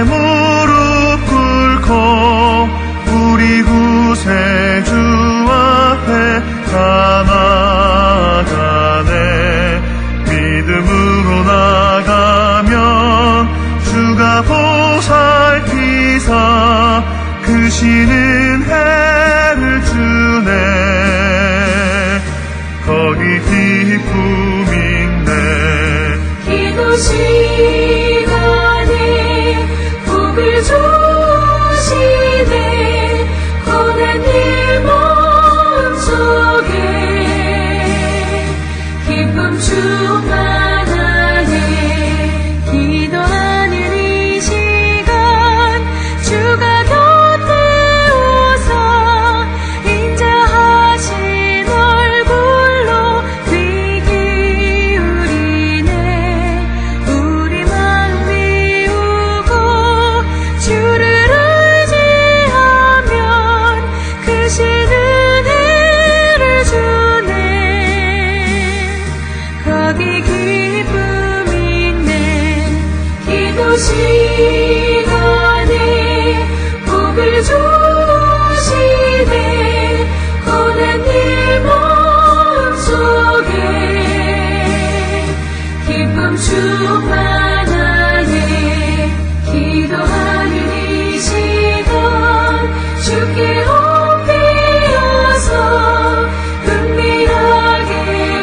무릎 꿇고 우리 구세주 앞에 다 나가네. 믿음으로 나가면 주가 보살피사 크신 은혜를 주네. 거기 기쁨 있네. 기도 시간에 복을 주시네. 고난 일 몸속에 기쁨 충만하네. 기도하는 이 시간 주가 곁에 오서 인자하신 얼굴로 귀 기울이네. 우리 마음 비우고 주를 의지하면 크신 은혜를 주네. 거기 기쁨 있네. 기도 시간에 복을 주시네. 고난 일 몸속에 기쁨 충만하네. 기도하는 이 시간 주께 엎드려서 은밀하게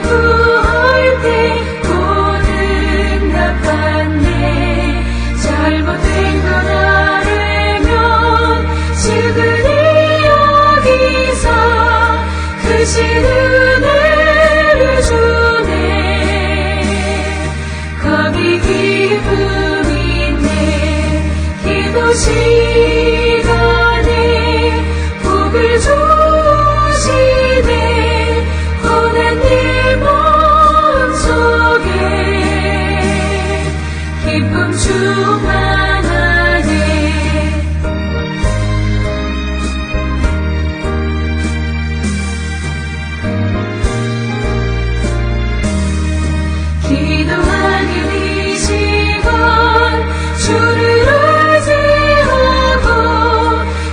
구할 때 곧 응답받네. 잘못된 건 알면 지그리 여기서 크신 은혜를 주네. 거기 기쁨 있네. 기도 시간에 복을 주시네. 고난 일 몸속에 기쁨 충만하네. 기도하는 이 시간 주를 의지하고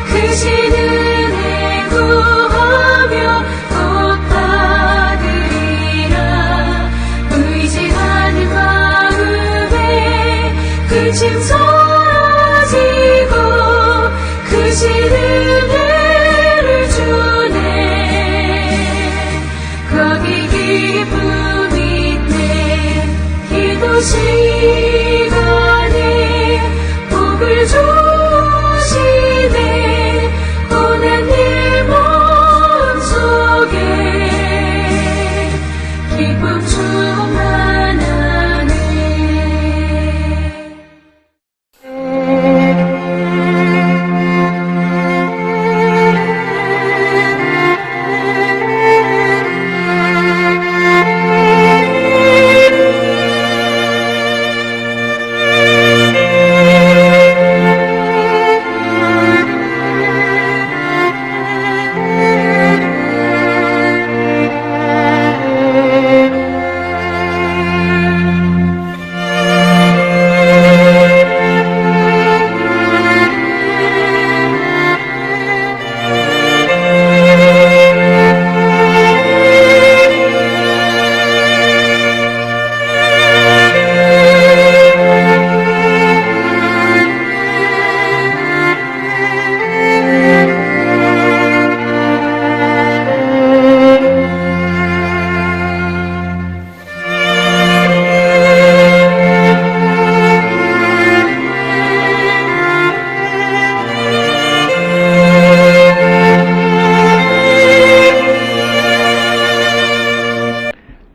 크신 은혜 구하며 복 받으리라. 의지하는 마음에 근심 사라지고 크신 은혜를 주네. 거기 기쁨 있네. 기도 시간에 복을 주시네. 고난 일 몸속에 기쁨 충만하네.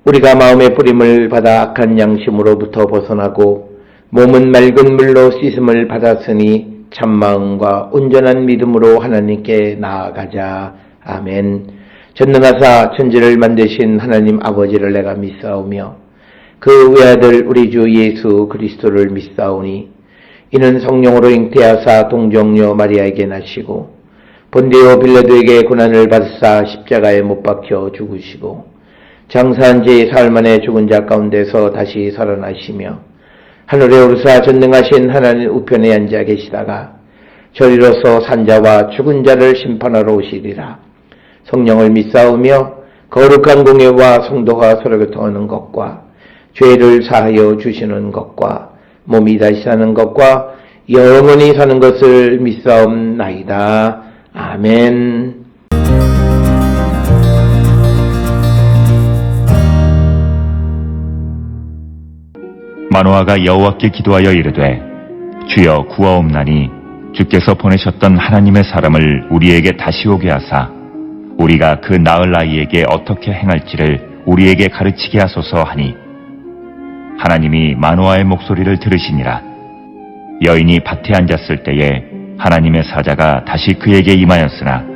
우리가 마음의 뿌림을 받아 악한 양심으로부터 벗어나고 몸은 맑은 물로 씻음을 받았으니 참마음과 온전한 믿음으로 하나님께 나아가자. 아멘. 전능하사 천지를 만드신 하나님 아버지를 내가 믿사오며 그 외아들 우리 주 예수 그리스도를 믿사오니 이는 성령으로 잉태하사 동정녀 마리아에게 나시고 본디오 빌라도에게 고난을 받으사 십자가에 못 박혀 죽으시고 장사한 지 사흘 만에 죽은 자 가운데서 다시 살아나시며 하늘에 오르사 전능하신 하나님 우편에 앉아 계시다가 저리로서 산자와 죽은 자를 심판하러 오시리라. 성령을 믿사오며 거룩한 공예와 성도가 서로 교통하는 것과 죄를 사하여 주시는 것과 몸이 다시 사는 것과 영원히 사는 것을 믿사옵나이다. 아멘. 마노아가 여호와께 기도하여 이르되 주여 구하옵나니 주께서 보내셨던 하나님의 사람을 우리에게 다시 오게 하사 우리가 그 낳을 아이에게 어떻게 행할지를 우리에게 가르치게 하소서 하니 하나님이 마노아의 목소리를 들으시니라. 여인이 밭에 앉았을 때에 하나님의 사자가 다시 그에게 임하였으나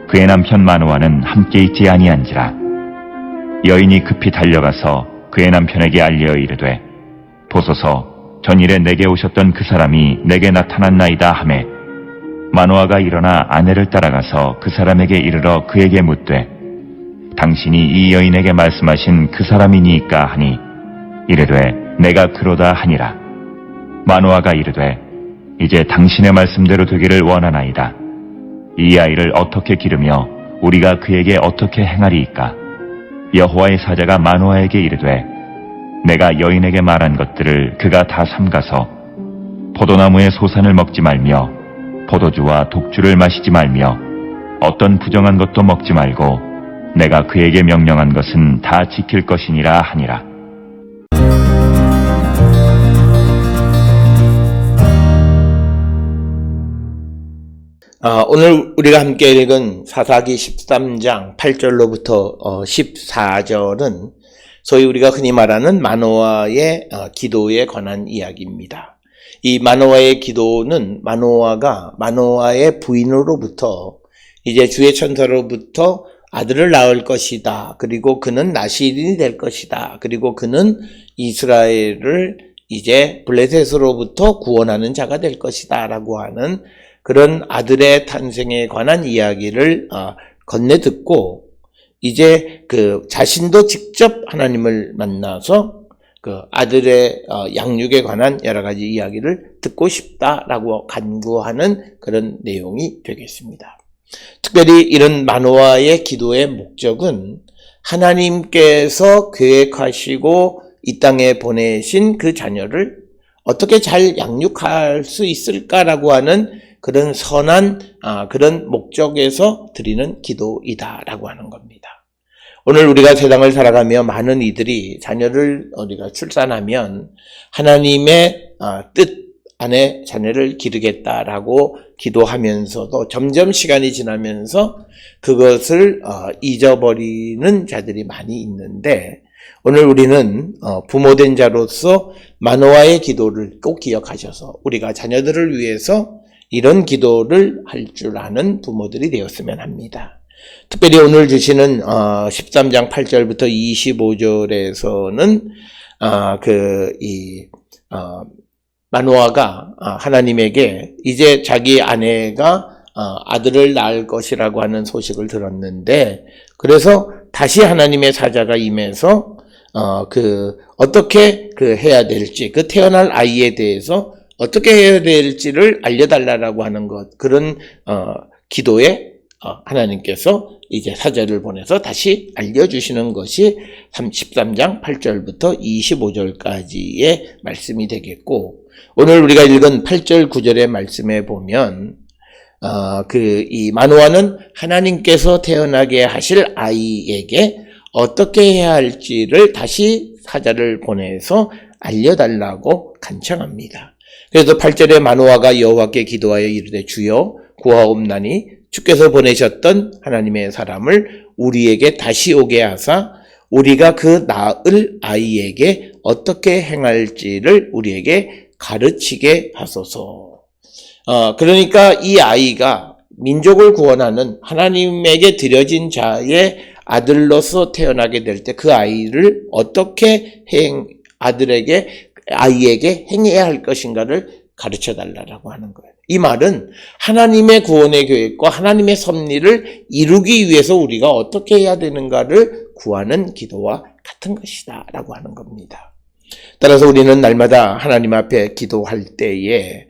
그의 남편 마노아는 함께 있지 아니한지라. 여인이 급히 달려가서 그의 남편에게 알려 이르되 보소서 전일에 내게 오셨던 그 사람이 내게 나타났나이다 하매 마노아가 일어나 아내를 따라가서 그 사람에게 이르러 그에게 묻되 당신이 이 여인에게 말씀하신 그 사람이니까 하니 이르되 내가 그로다 하니라. 마노아가 이르되 이제 당신의 말씀대로 되기를 원하나이다. 이 아이를 어떻게 기르며 우리가 그에게 어떻게 행하리이까. 여호와의 사자가 마노아에게 이르되 내가 여인에게 말한 것들을 그가 다 삼가서 포도나무의 소산을 먹지 말며 포도주와 독주를 마시지 말며 어떤 부정한 것도 먹지 말고 내가 그에게 명령한 것은 다 지킬 것이니라 하니라. 오늘 우리가 함께 읽은 사사기 13장 8절로부터 14절은 소위 우리가 흔히 말하는 마노아의 기도에 관한 이야기입니다. 이 마노아의 기도는 마노아가 마노아의 부인으로부터 이제 주의 천사로부터 아들을 낳을 것이다. 그리고 그는 나실인이 될 것이다. 그리고 그는 이스라엘을 이제 블레셋으로부터 구원하는 자가 될 것이다. 라고 하는 그런 아들의 탄생에 관한 이야기를 건네 듣고 이제 그 자신도 직접 하나님을 만나서 그 아들의 양육에 관한 여러 가지 이야기를 듣고 싶다라고 간구하는 그런 내용이 되겠습니다. 특별히 이런 마노아의 기도의 목적은 하나님께서 계획하시고 이 땅에 보내신 그 자녀를 어떻게 잘 양육할 수 있을까라고 하는 그런 선한 그런 목적에서 드리는 기도이다라고 하는 겁니다. 오늘 우리가 세상을 살아가며 많은 이들이 자녀를 우리가 출산하면 하나님의 뜻 안에 자녀를 기르겠다라고 기도하면서도 점점 시간이 지나면서 그것을 잊어버리는 자들이 많이 있는데 오늘 우리는 부모된 자로서 마노아의 기도를 꼭 기억하셔서 우리가 자녀들을 위해서 이런 기도를 할 줄 아는 부모들이 되었으면 합니다. 특별히 오늘 주시는 13장 8절부터 25절에서는 마노아가 하나님에게 이제 자기 아내가 아들을 낳을 것이라고 하는 소식을 들었는데 그래서 다시 하나님의 사자가 임해서 어떻게 해야 될지 그 태어날 아이에 대해서 어떻게 해야 될지를 알려달라고 하는 것 그런 기도에 하나님께서 이제 사자를 보내서 다시 알려주시는 것이 13장 8절부터 25절까지의 말씀이 되겠고 오늘 우리가 읽은 8절 9절의 말씀에 보면 이 마노아는 하나님께서 태어나게 하실 아이에게 어떻게 해야 할지를 다시 사자를 보내서 알려달라고 간청합니다. 그래서 8절에 마노아가 여호와께 기도하여 이르되 주여 구하옵나니 주께서 보내셨던 하나님의 사람을 우리에게 다시 오게 하사 우리가 그 낳을 아이에게 어떻게 행할지를 우리에게 가르치게 하소서. 그러니까 이 아이가 민족을 구원하는 하나님에게 드려진 자의 아들로서 태어나게 될 때 그 아이를 어떻게 아이에게 행해야 할 것인가를 가르쳐 달라고 하는 거예요. 이 말은 하나님의 구원의 계획과 하나님의 섭리를 이루기 위해서 우리가 어떻게 해야 되는가를 구하는 기도와 같은 것이다 라고 하는 겁니다. 따라서 우리는 날마다 하나님 앞에 기도할 때에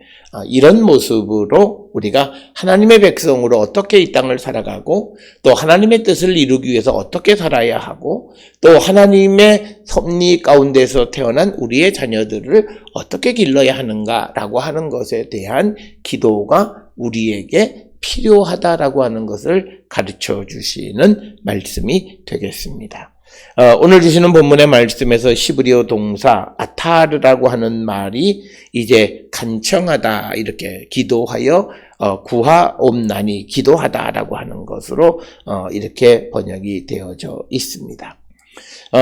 이런 모습으로 우리가 하나님의 백성으로 어떻게 이 땅을 살아가고 또 하나님의 뜻을 이루기 위해서 어떻게 살아야 하고 또 하나님의 섭리 가운데서 태어난 우리의 자녀들을 어떻게 길러야 하는가라고 하는 것에 대한 기도가 우리에게 필요하다라고 하는 것을 가르쳐 주시는 말씀이 되겠습니다. 오늘 주시는 본문의 말씀에서 시브리어 동사 아타르라고 하는 말이 이제 간청하다 이렇게 기도하여 구하옵나니 기도하다라고 하는 것으로 이렇게 번역이 되어져 있습니다.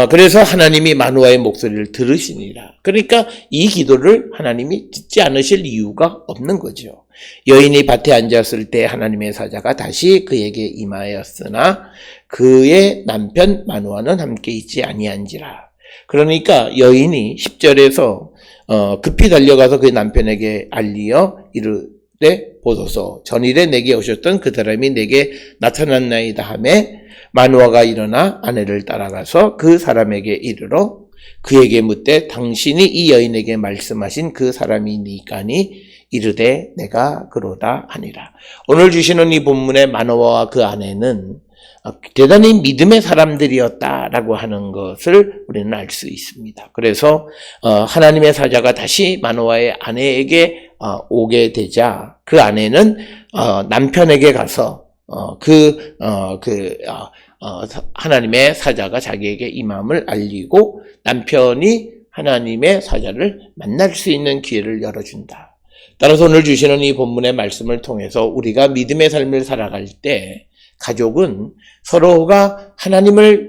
그래서 하나님이 마노아의 목소리를 들으시니라. 그러니까 이 기도를 하나님이 듣지 않으실 이유가 없는 거죠. 여인이 밭에 앉았을 때 하나님의 사자가 다시 그에게 임하였으나 그의 남편 마노아는 함께 있지 아니한지라. 그러니까 여인이 10절에서 급히 달려가서 그의 남편에게 알리어 이르되 보소서 전일에 내게 오셨던 그 사람이 내게 나타났나이다 하매 마노아가 일어나 아내를 따라가서 그 사람에게 이르러 그에게 묻되 당신이 이 여인에게 말씀하신 그 사람이니까니 이르되 내가 그로다 하니라. 오늘 주시는 이 본문의 마노아와 그 아내는 대단히 믿음의 사람들이었다라고 하는 것을 우리는 알 수 있습니다. 그래서 하나님의 사자가 다시 마노아의 아내에게 오게 되자 그 아내는 남편에게 가서 하나님의 사자가 자기에게 임함을 알리고 남편이 하나님의 사자를 만날 수 있는 기회를 열어준다. 따라서 오늘 주시는 이 본문의 말씀을 통해서 우리가 믿음의 삶을 살아갈 때 가족은 서로가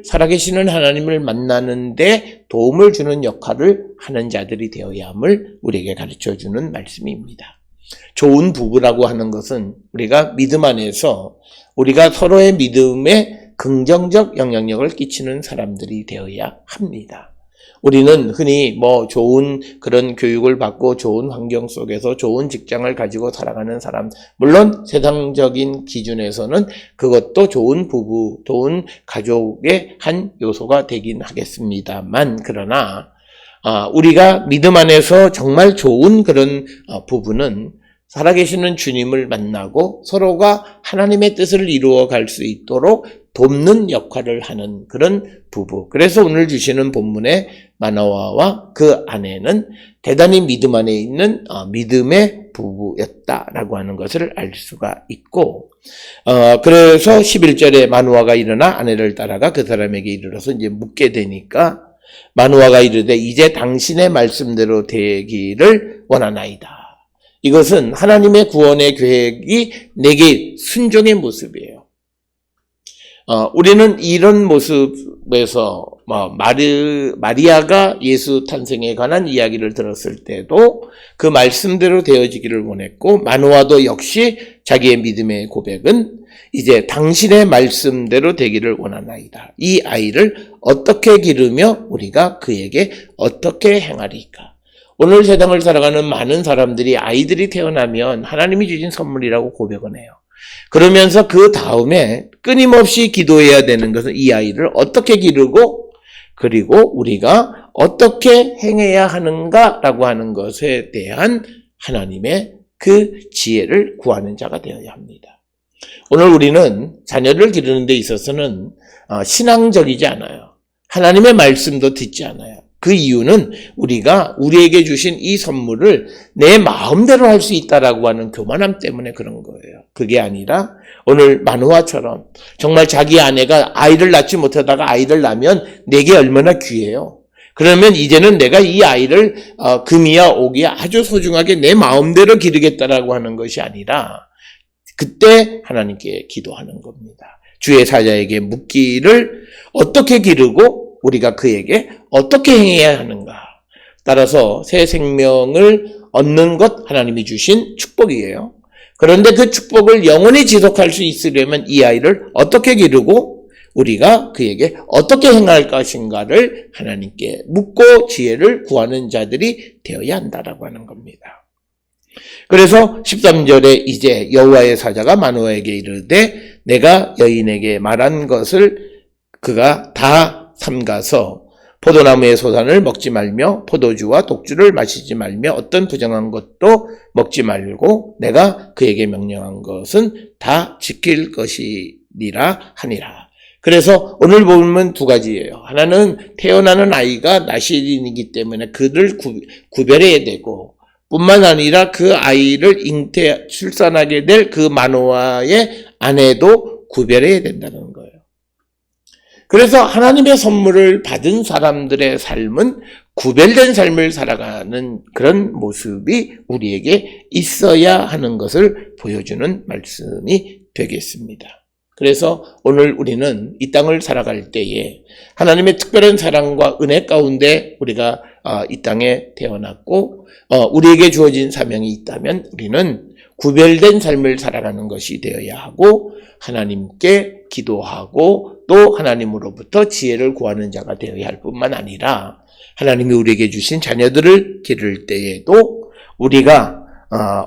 살아계시는 하나님을 만나는데 도움을 주는 역할을 하는 자들이 되어야 함을 우리에게 가르쳐주는 말씀입니다. 좋은 부부라고 하는 것은 우리가 믿음 안에서 우리가 서로의 믿음에 긍정적 영향력을 끼치는 사람들이 되어야 합니다. 우리는 흔히 좋은 그런 교육을 받고 좋은 환경 속에서 좋은 직장을 가지고 살아가는 사람, 물론 세상적인 기준에서는 그것도 좋은 부부, 좋은 가족의 한 요소가 되긴 하겠습니다만, 그러나 우리가 믿음 안에서 정말 좋은 그런 부부는 살아계시는 주님을 만나고 서로가 하나님의 뜻을 이루어 갈 수 있도록 돕는 역할을 하는 그런 부부. 그래서 오늘 주시는 본문의 마노아와 그 아내는 대단히 믿음 안에 있는 믿음의 부부였다라고 하는 것을 알 수가 있고, 그래서 11절에 마노아가 일어나 아내를 따라가 그 사람에게 이르러서 이제 묻게 되니까 마노아가 이르되 이제 당신의 말씀대로 되기를 원하나이다. 이것은 하나님의 구원의 계획이 내게 순종의 모습이에요. 우리는 이런 모습에서 마리아가 예수 탄생에 관한 이야기를 들었을 때도 그 말씀대로 되어지기를 원했고, 마노아도 역시 자기의 믿음의 고백은 이제 당신의 말씀대로 되기를 원하나이다. 이 아이를 어떻게 기르며 우리가 그에게 어떻게 행하리까? 오늘 세상을 살아가는 많은 사람들이 아이들이 태어나면 하나님이 주신 선물이라고 고백을 해요. 그러면서 그 다음에 끊임없이 기도해야 되는 것은 이 아이를 어떻게 기르고 그리고 우리가 어떻게 행해야 하는가라고 하는 것에 대한 하나님의 그 지혜를 구하는 자가 되어야 합니다. 오늘 우리는 자녀를 기르는 데 있어서는 신앙적이지 않아요. 하나님의 말씀도 듣지 않아요. 그 이유는 우리가 우리에게 주신 이 선물을 내 마음대로 할 수 있다라고 하는 교만함 때문에 그런 거예요. 그게 아니라 오늘 마노아처럼 정말 자기 아내가 아이를 낳지 못하다가 아이를 낳으면 내게 얼마나 귀해요. 그러면 이제는 내가 이 아이를 금이야 옥이야 아주 소중하게 내 마음대로 기르겠다라고 하는 것이 아니라 그때 하나님께 기도하는 겁니다. 주의 사자에게 묻기를 어떻게 기르고 우리가 그에게 어떻게 행해야 하는가. 따라서 새 생명을 얻는 것 하나님이 주신 축복이에요. 그런데 그 축복을 영원히 지속할 수 있으려면 이 아이를 어떻게 기르고 우리가 그에게 어떻게 행할 것인가를 하나님께 묻고 지혜를 구하는 자들이 되어야 한다라고 하는 겁니다. 그래서 13절에 이제 여호와의 사자가 마노아에게 이르되 내가 여인에게 말한 것을 그가 다 삼가서 포도나무의 소산을 먹지 말며 포도주와 독주를 마시지 말며 어떤 부정한 것도 먹지 말고 내가 그에게 명령한 것은 다 지킬 것이니라 하니라. 그래서 오늘 보면 두 가지예요. 하나는 태어나는 아이가 나실인이기 때문에 그를 구별해야 되고, 뿐만 아니라 그 아이를 출산하게 될 그 마노아의 아내도 구별해야 된다는 거예요. 그래서 하나님의 선물을 받은 사람들의 삶은 구별된 삶을 살아가는 그런 모습이 우리에게 있어야 하는 것을 보여주는 말씀이 되겠습니다. 그래서 오늘 우리는 이 땅을 살아갈 때에 하나님의 특별한 사랑과 은혜 가운데 우리가 이 땅에 태어났고 우리에게 주어진 사명이 있다면 우리는 구별된 삶을 살아가는 것이 되어야 하고, 하나님께 기도하고 또 하나님으로부터 지혜를 구하는 자가 되어야 할 뿐만 아니라, 하나님이 우리에게 주신 자녀들을 기를 때에도 우리가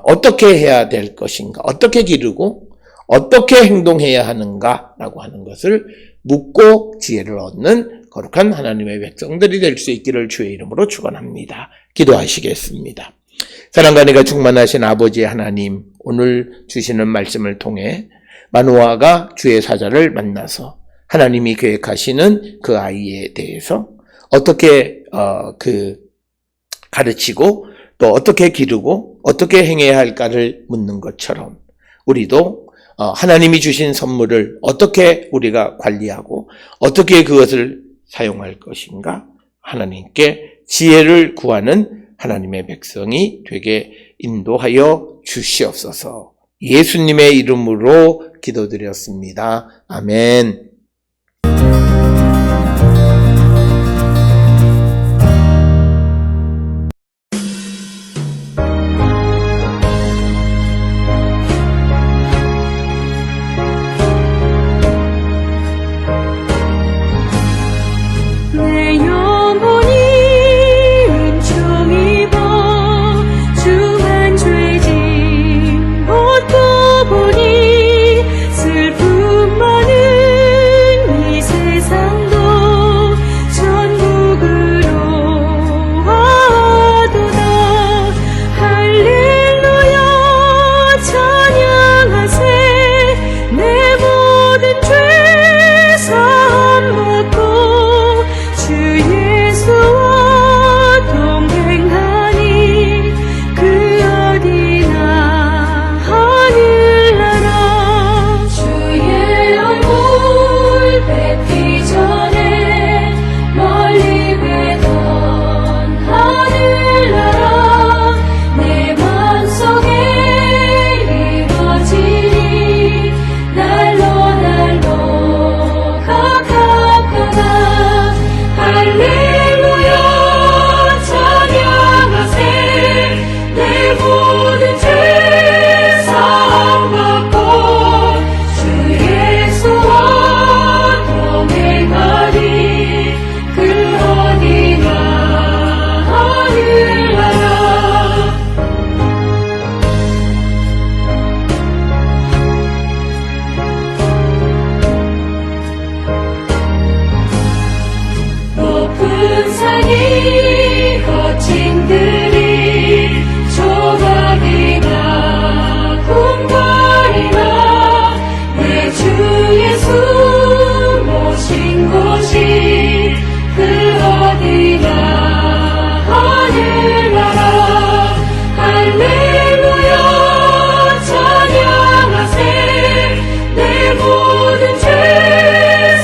어떻게 해야 될 것인가, 어떻게 기르고 어떻게 행동해야 하는가라고 하는 것을 묻고 지혜를 얻는 거룩한 하나님의 백성들이 될 수 있기를 주의 이름으로 축원합니다. 기도하시겠습니다. 사랑과 은혜가 충만하신 아버지 하나님, 오늘 주시는 말씀을 통해 마노아가 주의 사자를 만나서 하나님이 계획하시는 그 아이에 대해서 어떻게 가르치고 또 어떻게 기르고 어떻게 행해야 할까를 묻는 것처럼, 우리도 하나님이 주신 선물을 어떻게 우리가 관리하고 어떻게 그것을 사용할 것인가, 하나님께 지혜를 구하는 하나님의 백성이 되게 인도하여 주시옵소서. 예수님의 이름으로 기도드렸습니다. 아멘. 내 영혼이 은총 입어 주만 죄짐 벗고 보니 슬픔 많은 이 세상도 천국으로 와도다. 할렐루야 찬양하세. 내 모든 죄 사함 받고 주 예수와 동행하니 그 어디나 하늘나라. 주의 얼굴 뵙기 전에 멀리 뵈던 하늘나라 내 맘속에 이루어지니 날로 가깝구나. 할렐루야 찬양하세. 내 모든 죄 사함 받고 주 예수와 동행하니 그 어디나 하늘나라. 높은 산이 거친 들이 조각이나 궁궐이나 내 주 예수 모신 곳이 그 어디나 하늘나라. 할렐루야 찬양하세. 내 모든 죄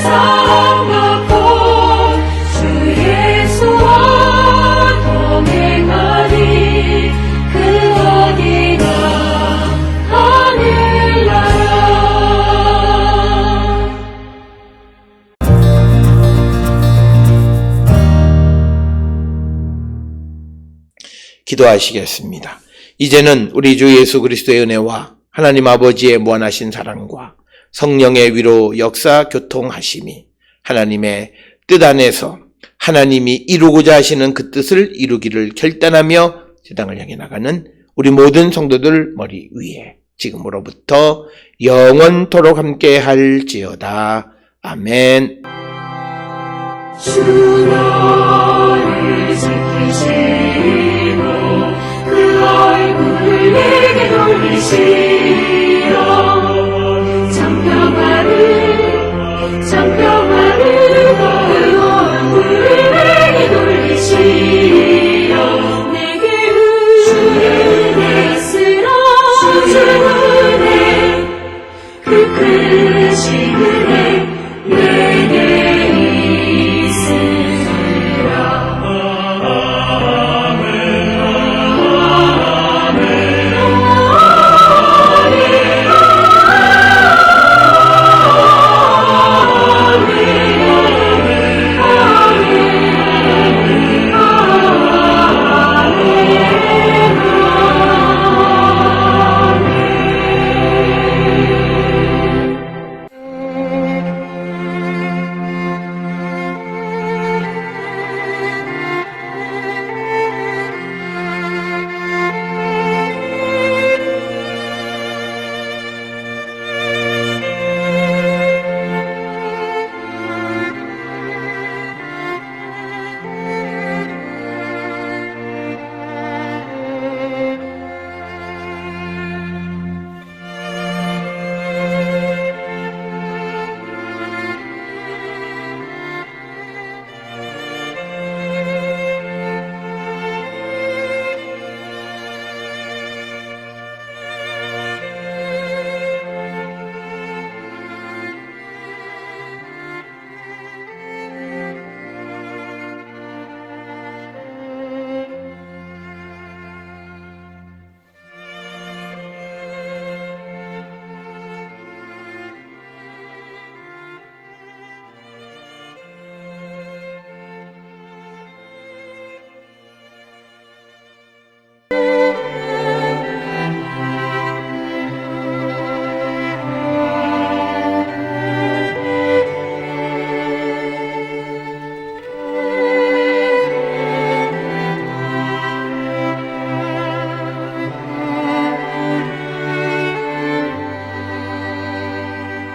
사함 받고 주 예수와 동행하니 그 어디나 하늘나라. 기도하시겠습니다. 이제는 우리 주 예수 그리스도의 은혜와 하나님 아버지의 무한하신 사랑과 성령의 위로 역사 교통하심이 하나님의 뜻 안에서 하나님이 이루고자 하시는 그 뜻을 이루기를 결단하며 세상을 향해 나가는 우리 모든 성도들 머리 위에 지금으로부터 영원토록 함께 할지어다. 아멘. 주 너를 지키시고 그 얼굴을 내게 돌리시고